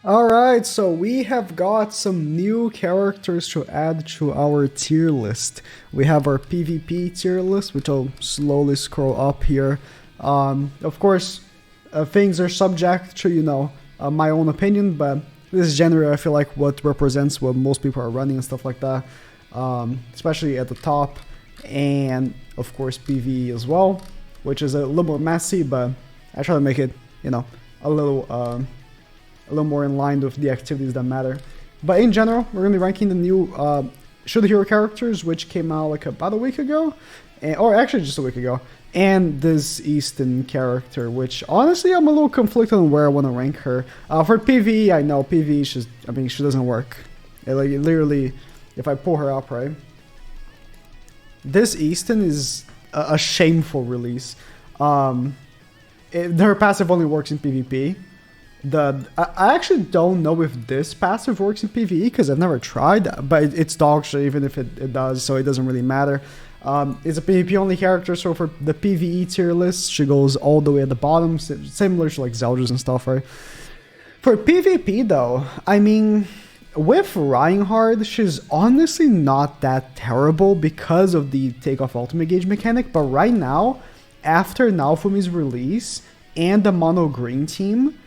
Alright, so we have got some new characters to add to our tier list. We have our PvP tier list, which I'll slowly scroll up here. Of course, things are subject to, my own opinion, but this is generally, I feel like, what represents what most people are running and stuff like that. Especially at the top. And, of course, PvE as well, which is a little more messy, but I try to make it, a little more in line with the activities that matter. But in general, we're going to be ranking the new Shield Hero characters, which came out like about a week ago, or actually just a week ago, and this Easton character, which honestly I'm a little conflicted on where I want to rank her. For PvE, I know PvE, she doesn't work. Literally, if I pull her up, right, this Easton is a shameful release. Her passive only works in PvP. I actually don't know if this passive works in PvE because I've never tried, but it's dog shit even if it does, so it doesn't really matter. It's a PvP only character, so for the PvE tier list, she goes all the way at the bottom, similar to like Zeldris and stuff, right? For PvP though, I mean, with Reinhardt, she's honestly not that terrible because of the takeoff ultimate gauge mechanic, but right now, after Naofumi's release and the mono green team,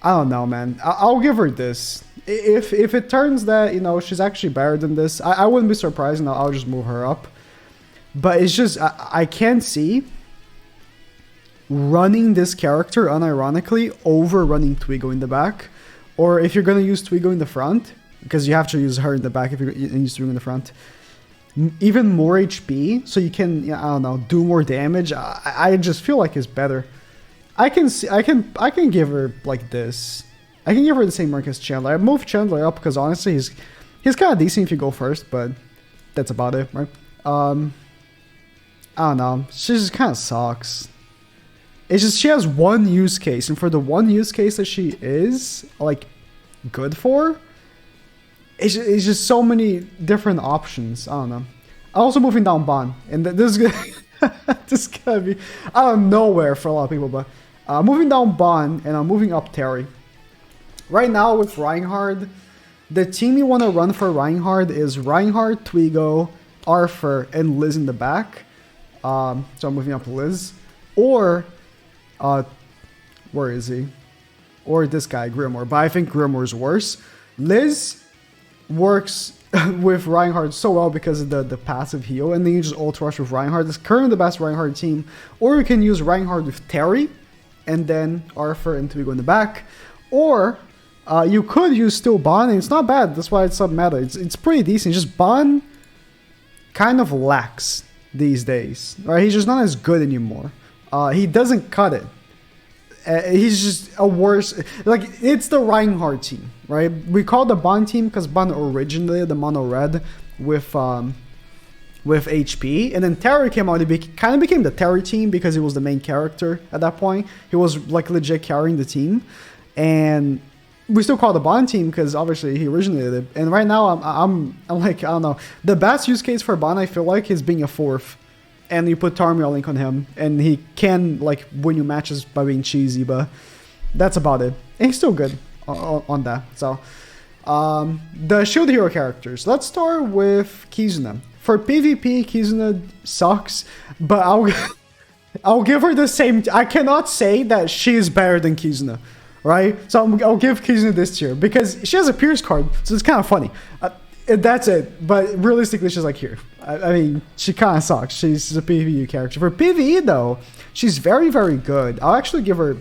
I don't know, man. I'll give her this. If it turns that, she's actually better than this, I wouldn't be surprised, and I'll just move her up. But it's just, I can't see running this character unironically over running Twigo in the back. Or if you're going to use Twigo in the front, because you have to use her in the back if you're going to use Twigo in the front, even more HP, so you can, I don't know, do more damage. I just feel like it's better. I can give her like this. I can give her the same rank as Chandler. I moved Chandler up because honestly he's kind of decent if you go first, but that's about it, right? I don't know. She just kind of sucks. It's just she has one use case, and for the one use case that she is like good for, it's just so many different options. I don't know. I'm also moving down Ban, and this is this is gonna be out of nowhere for a lot of people, but moving down Ban and I'm moving up Terry. Right now with Reinhardt, the team you want to run for Reinhardt is Reinhardt, Twigo, Arthur, and Liz in the back. So I'm moving up Liz. Or, where is he? Or this guy, Grimoire. But I think Grimoire's worse. Liz works with Reinhardt so well because of the passive heal, and then you just ult rush with Reinhardt. It's currently the best Reinhardt team. Or you can use Reinhardt with Terry, and then Arthur and Twigo in the back. Or you could use still Ban, and it's not bad. That's why it's sub-meta. It's pretty decent. Just Ban kind of lacks these days. Right? He's just not as good anymore. He doesn't cut it. He's just a worse... Like, it's the Reinhardt team, right? We call the Ban team because Ban originated the mono red with HP, and then Terry came out. It kind of became the Terry team because he was the main character at that point. He was like legit carrying the team, and we still call the Ban team because obviously he originated it. And right now I'm like, I don't know, the best use case for Ban I feel like is being a fourth, and you put Tarmiel Link on him, and he can like win you matches by being cheesy, but that's about it. And he's still good on that. So the Shield Hero characters. Let's start with Kizuna. For PvP, Kizuna sucks, but I'll give her the same. I cannot say that she is better than Kizuna, right? So I'll give Kizuna this tier because she has a Pierce card, so it's kind of funny. That's it. But realistically, she's like here. I mean, she kind of sucks. She's a PvE character. For PvE though, she's very, very good. I'll actually give her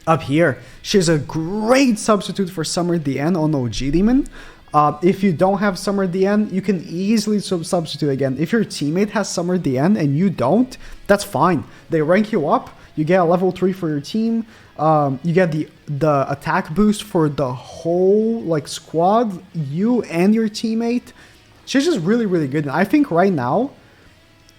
up here. She's a great substitute for Summer DN on OG Demon. If you don't have Summer DN, you can easily substitute again. If your teammate has Summer DN and you don't, that's fine. They rank you up. You get a level 3 for your team. You get the attack boost for the whole like squad, you and your teammate. She's just really, really good. And I think right now,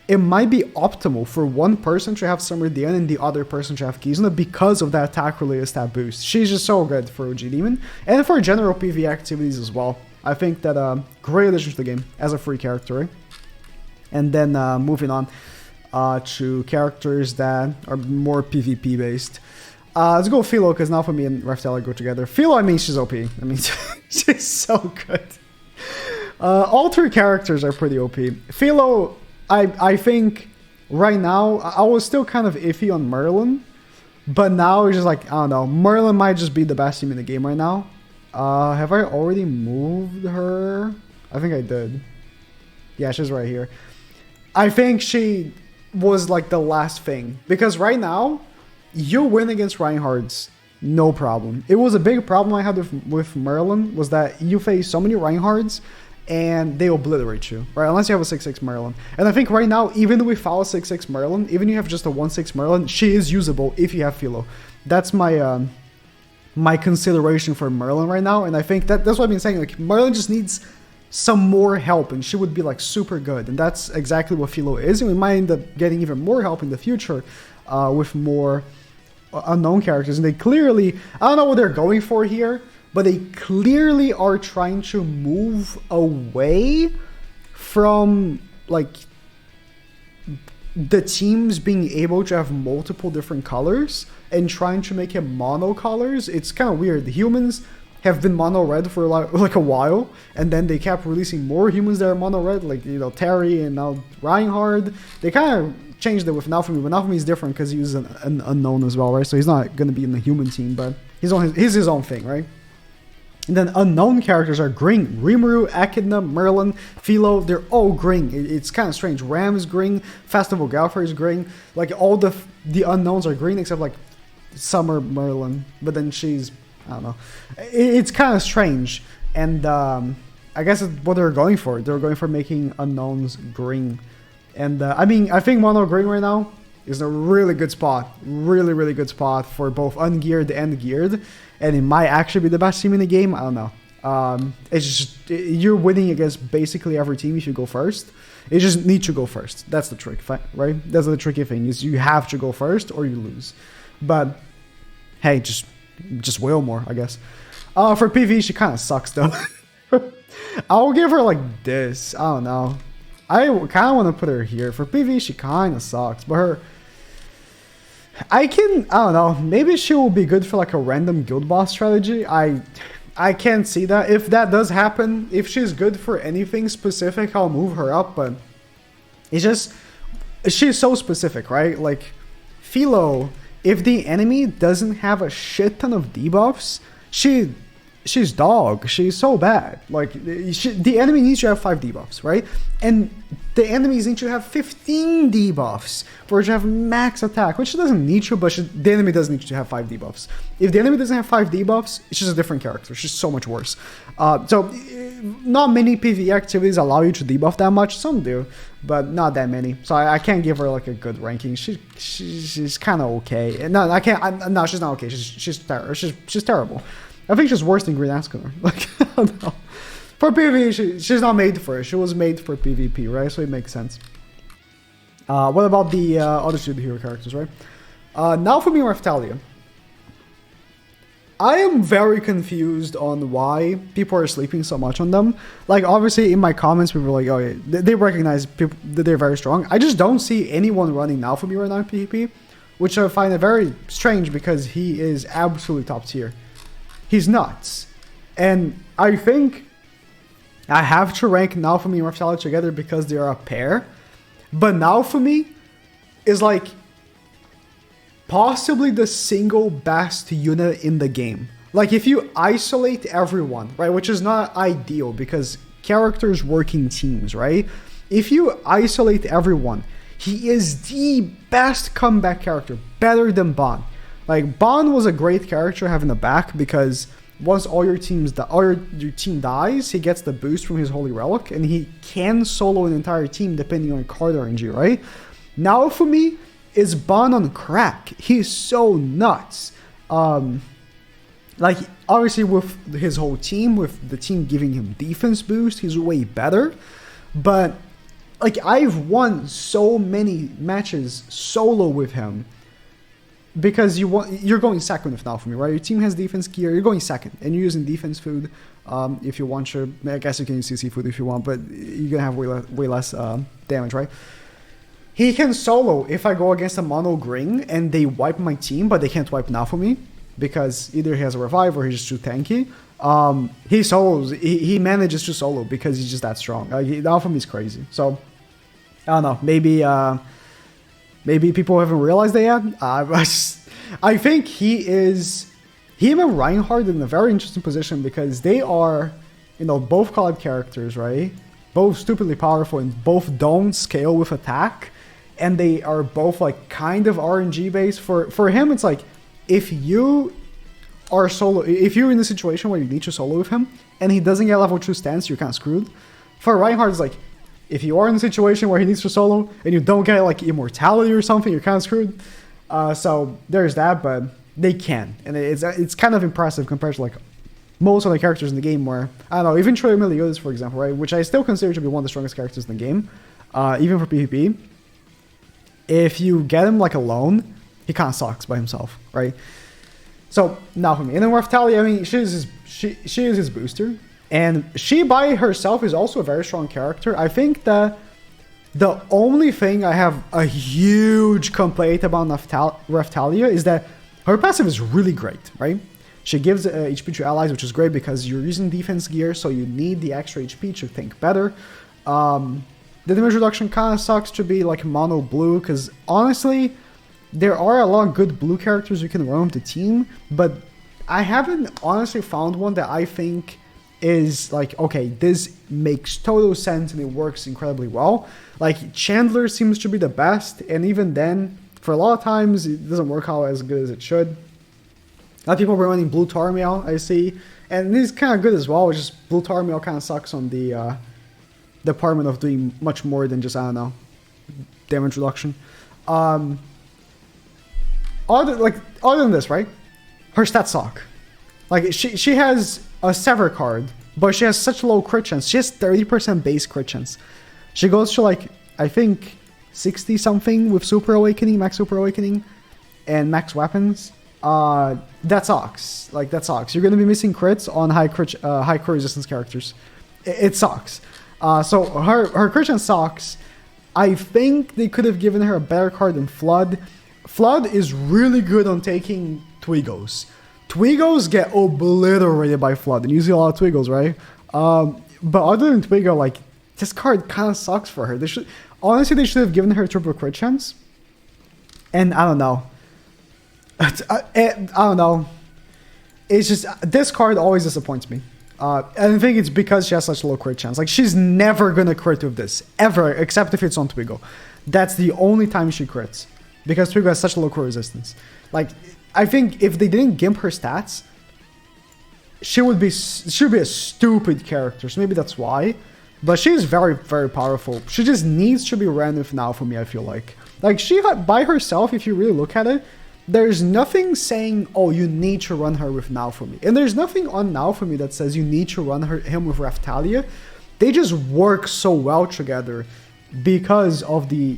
it might be optimal for one person to have Summer DN and the other person to have Kizuna because of that attack-related stat boost. She's just so good for OG Demon and for general PvE activities as well. I think that great addition to the game as a free character. Right? And then moving on to characters that are more PvP based. Let's go Philo, because Naofumi and Raphtalia go together. Philo, I mean, she's OP. I mean, she's so good. All three characters are pretty OP. Philo, I think right now, I was still kind of iffy on Merlin. But now it's just like, I don't know. Merlin might just be the best team in the game right now. Have I already moved her? I think I did. Yeah, she's right here. I think she was like the last thing. Because right now, you win against Reinhardt's no problem. It was a big problem I had with Merlin, was that you face so many Reinhardts and they obliterate you, right? Unless you have a 6-6 Merlin. And I think right now, even without a 6-6 Merlin, even if you have just a 1-6 Merlin, she is usable if you have Philo. That's my my consideration for Merlin right now. And I think that's what I've been saying. Like, Merlin just needs some more help and she would be like super good. And that's exactly what Philo is. And we might end up getting even more help in the future with more unknown characters. And they clearly, I don't know what they're going for here, but they clearly are trying to move away from like the teams being able to have multiple different colors and trying to make it mono colors. It's kind of weird. The humans have been mono red for like a while, and then they kept releasing more humans that are mono red, like, you know, Terry and now Reinhardt. They kind of changed it with Naofumi, but Naofumi is different because he's an unknown as well, right? So he's not going to be in the human team, but he's his own thing, right? And then unknown characters are green. Rimuru, Echidna, Merlin, Philo, they're all green. It's kind of strange. Ram is green. Festival Galfer is green. Like, all the unknowns are green except like Summer Merlin. But then she's, I don't know. It's kind of strange. And I guess it's what they're going for. They're going for making unknowns green. And I mean, I think mono green right now is a really good spot. Really, really good spot for both ungeared and geared. And it might actually be the best team in the game. I don't know. It's just, you're winning against basically every team if you go first. You just need to go first. That's the trick, right? That's the tricky thing, is you have to go first or you lose. But hey, just will more, I guess. For PvE, she kind of sucks though. I'll give her like this. I don't know. I kind of want to put her here. For PvE, she kind of sucks. But her... I don't know, maybe she will be good for like a random guild boss strategy. I can't see that. If that does happen, if she's good for anything specific, I'll move her up, but it's just, she's so specific, right? Like, Philo, if the enemy doesn't have a shit ton of debuffs, she's dog. She's so bad. Like, the enemy needs to have 5 debuffs, right? And the enemies need to have 15 debuffs for her to have max attack, which she doesn't need to, but the enemy does need to have 5 debuffs. If the enemy doesn't have 5 debuffs, she's a different character. She's so much worse. So, not many PvE activities allow you to debuff that much. Some do, but not that many. So I can't give her like a good ranking. She's kind of okay. No, I can't. No, she's not okay. She's terrible. I think she's worse than Green Askener. Like, I don't know. For PvE, she's not made for it. She was made for PvP, right? So it makes sense. What about the other two hero characters, right? Naofumi and Raphtalia. I am very confused on why people are sleeping so much on them. Like, obviously, in my comments, people are like, oh, yeah, they recognize people, that they're very strong. I just don't see anyone running Naofumi right now in PvP, which I find it very strange because he is absolutely top tier. He's nuts. And I think I have to rank Naofumi and Raphtalia together because they are a pair. But Naofumi is like possibly the single best unit in the game. Like, if you isolate everyone, right, which is not ideal because characters work in teams, right? If you isolate everyone, he is the best comeback character, better than Ban. Like, Ban was a great character having a back because once all your team dies, he gets the boost from his Holy Relic, and he can solo an entire team depending on card RNG, right? Naofumi is Ban on crack. He's so nuts. Like, obviously with his whole team, with the team giving him defense boost, he's way better. But, like, I've won so many matches solo with him. Because you're going second with Naofumi, right? Your team has defense gear, you're going second, and you're using defense food. If you want to, I guess you can use CC food if you want, but you're gonna have way less damage, right? He can solo if I go against a mono green and they wipe my team, but they can't wipe Naofumi because either he has a revive or he's just too tanky. He solos. He manages to solo because he's just that strong. Naofumi is crazy. So I don't know. Maybe people haven't realized that yet. I think him and Reinhardt in a very interesting position because they are, both collab characters, right? Both stupidly powerful and both don't scale with attack. And they are both like kind of RNG based. For him, it's like if you are solo, if you're in a situation where you need to solo with him and he doesn't get level 2 stance, you're kind of screwed. For Reinhardt, it's like if you are in a situation where he needs to solo and you don't get like immortality or something, you're kind of screwed. So there's that, but they can, and it's kind of impressive compared to like most of the characters in the game. Where I don't know, even Troy Meliodas, for example, right, which I still consider to be one of the strongest characters in the game, even for PvP. If you get him like alone, he kind of sucks by himself, right? So Naofumi, and then Raphtalia, I mean, she is his booster, and she by herself is also a very strong character. I think that the only thing I have a huge complaint about Raphtalia is that her passive is really great, right? She gives HP to allies, which is great because you're using defense gear, so you need the extra HP to think better. The damage reduction kind of sucks to be like mono blue, because honestly, there are a lot of good blue characters you can run with the team, but I haven't honestly found one that I think is like, okay, this makes total sense and it works incredibly well. Like Chandler seems to be the best, and even then, for a lot of times, it doesn't work out as good as it should. A lot of people were running Blue Tarmiel, I see, and this is kind of good as well. It's just Blue Tarmiel kind of sucks on the department of doing much more than just, I don't know, damage reduction. Other than this, right? Her stats suck. Like she has a Sever card, but she has such low crit chance. She has 30% base crit chance. She goes to like, I think 60 something with Super Awakening, Max Super Awakening, and Max Weapons. That sucks. Like that sucks. You're gonna be missing crits on high crit resistance characters. It sucks. So her crit chance sucks. I think they could have given her a better card than Flood. Flood is really good on taking Twigos. Twigos get obliterated by Flood, and you see a lot of Twigos, right? But other than Twigo, like, this card kind of sucks for her. They should have given her triple crit chance. And I don't know. I don't know. It's just, this card always disappoints me. And I think it's because she has such low crit chance. Like, she's never gonna crit with this, ever, except if it's on Twigo. That's the only time she crits, because Twigo has such low crit resistance. Like, I think if they didn't gimp her stats, she would be a stupid character. So maybe that's why. But she is very, very powerful. She just needs to be ran with Naofumi, I feel like. Like, she by herself, if you really look at it, there's nothing saying, oh, you need to run her with Naofumi. And there's nothing on Naofumi that says you need to run him with Raphtalia. They just work so well together because of the,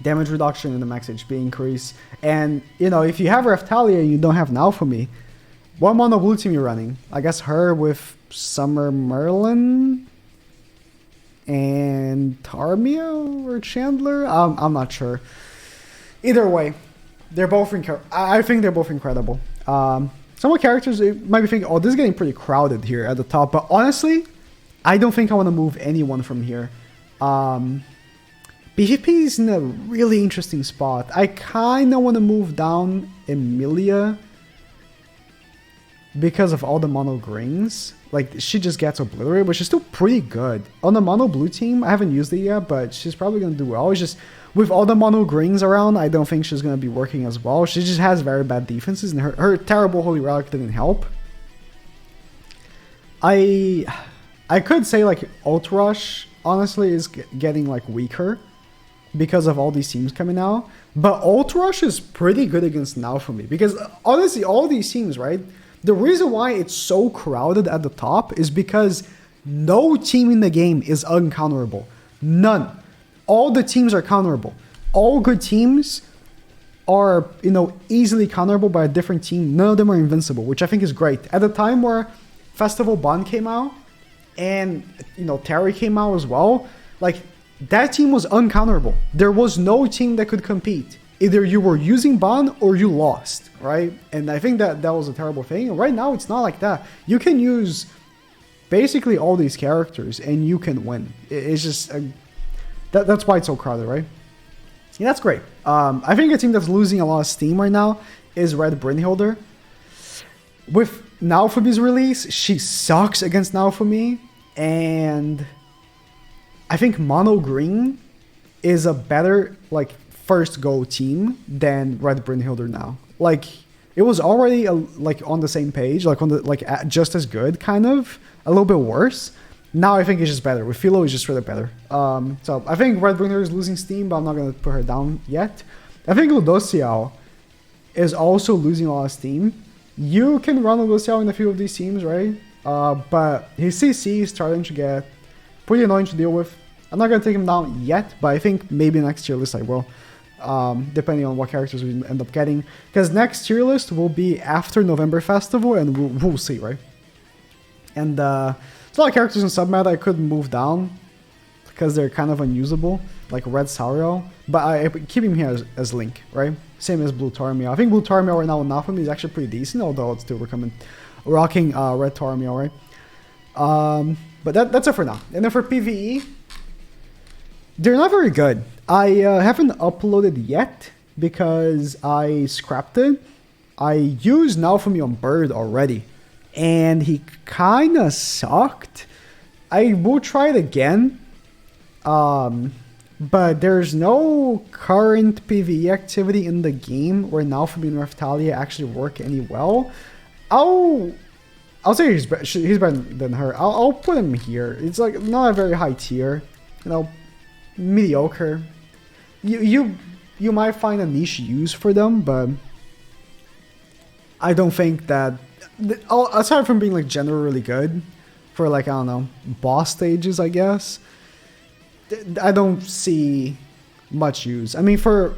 damage reduction and the max HP increase. And, if you have Raphtalia and you don't have Naofumi, what mono blue team you're running? I guess her with Summer Merlin and Tarmiel or Chandler? I'm not sure. Either way, they're both I think they're both incredible. Some of the characters might be thinking, oh, this is getting pretty crowded here at the top. But honestly, I don't think I want to move anyone from here. PvP is in a really interesting spot. I kind of want to move down Emilia because of all the mono greens. Like, she just gets obliterated, but she's still pretty good. On the mono blue team, I haven't used it yet, but she's probably going to do well. It's just, with all the mono greens around, I don't think she's going to be working as well. She just has very bad defenses, and her terrible Holy Relic didn't help. I could say, like, Ult Rush, honestly, is getting, like, weaker because of all these teams coming out. But Ult Rush is pretty good against Naofumi, because, honestly, all these teams, right? The reason why it's so crowded at the top is because no team in the game is uncounterable. None. All the teams are counterable. All good teams are, easily counterable by a different team. None of them are invincible, which I think is great. At the time where Festival Bond came out, and, Terry came out as well, like, that team was uncounterable. There was no team that could compete. Either you were using Bond or you lost, right? And I think that was a terrible thing. Right now, it's not like that. You can use basically all these characters and you can win. It's just that's why it's so crowded, right? Yeah, that's great. I think a team that's losing a lot of steam right now is Red Brynhilder. With Naofumi's release, she sucks against Naofumi, and I think Mono Green is a better like first go team than Red Brynhilder now. Like it was already like on the same page, like on the just as good, kind of a little bit worse. Now I think it's just better. With Philo, it's just really better. So I think Red Brynhilder is losing steam, but I'm not gonna put her down yet. I think Ludociel is also losing a lot of steam. You can run Ludociel in a few of these teams, right? But his CC is starting to get pretty annoying to deal with. I'm not going to take him down yet, but I think maybe next tier list I will. Depending on what characters we end up getting. Because next tier list will be after November Festival, and we'll see, right? And there's a lot of characters in submeta I could move down because they're kind of unusable, like Red Sauriel. But I keep him here as Link, right? Same as Blue Tarmiel. I think Blue Tarmiel right now with Naofumi is actually pretty decent, although it's still rocking Red Tarmiel, right? But that's it for now. And then for PVE, they're not very good. I haven't uploaded yet because I scrapped it. I used Naofumi on Bird already, and he kind of sucked. I will try it again. But there's no current PvE activity in the game where Naofumi and Raphtalia actually work any well. I'll say he's better than her. I'll put him here. It's like not a very high tier, you know, mediocre. You might find a niche use for them, but I don't think that. Aside from being like generally good for like I don't know boss stages, I guess. I don't see much use. I mean, for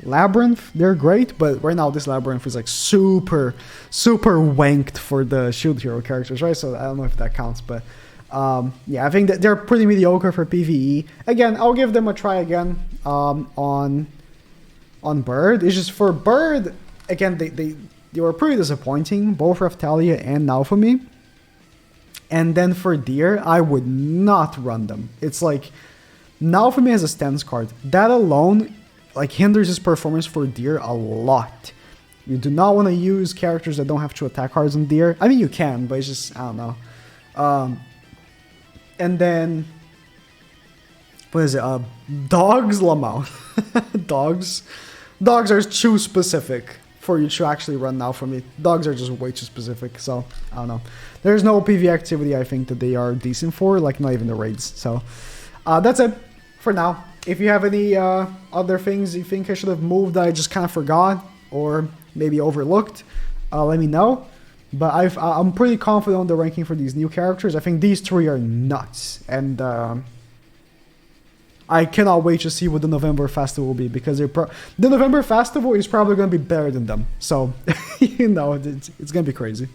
Labyrinth, they're great, but right now this Labyrinth is like super wanked for the Shield Hero characters, right? So I don't know if that counts, but yeah, I think that they're pretty mediocre for PvE. Again, I'll give them a try again on Bird. It's just for Bird, again, they were pretty disappointing, both Raphtalia and Naofumi. And then for Deer, I would not run them. It's like, Naofumi has a stance card. That alone, like, hinders his performance for Deer a lot. You do not want to use characters that don't have 2 attack cards on Deer. I mean, you can, but it's just, I don't know. And then, what is it? Dogs Lamau. Dogs are too specific for you to actually run Naofumi. Dogs are just way too specific, so I don't know. There's no PvE activity I think that they are decent for, like not even the raids. So that's it for now. If you have any other things you think I should have moved that I just kind of forgot or maybe overlooked, let me know. But I'm pretty confident on the ranking for these new characters. I think these 3 are nuts, and I cannot wait to see what the November Festival will be, because the November Festival is probably going to be better than them. So, you know, it's going to be crazy.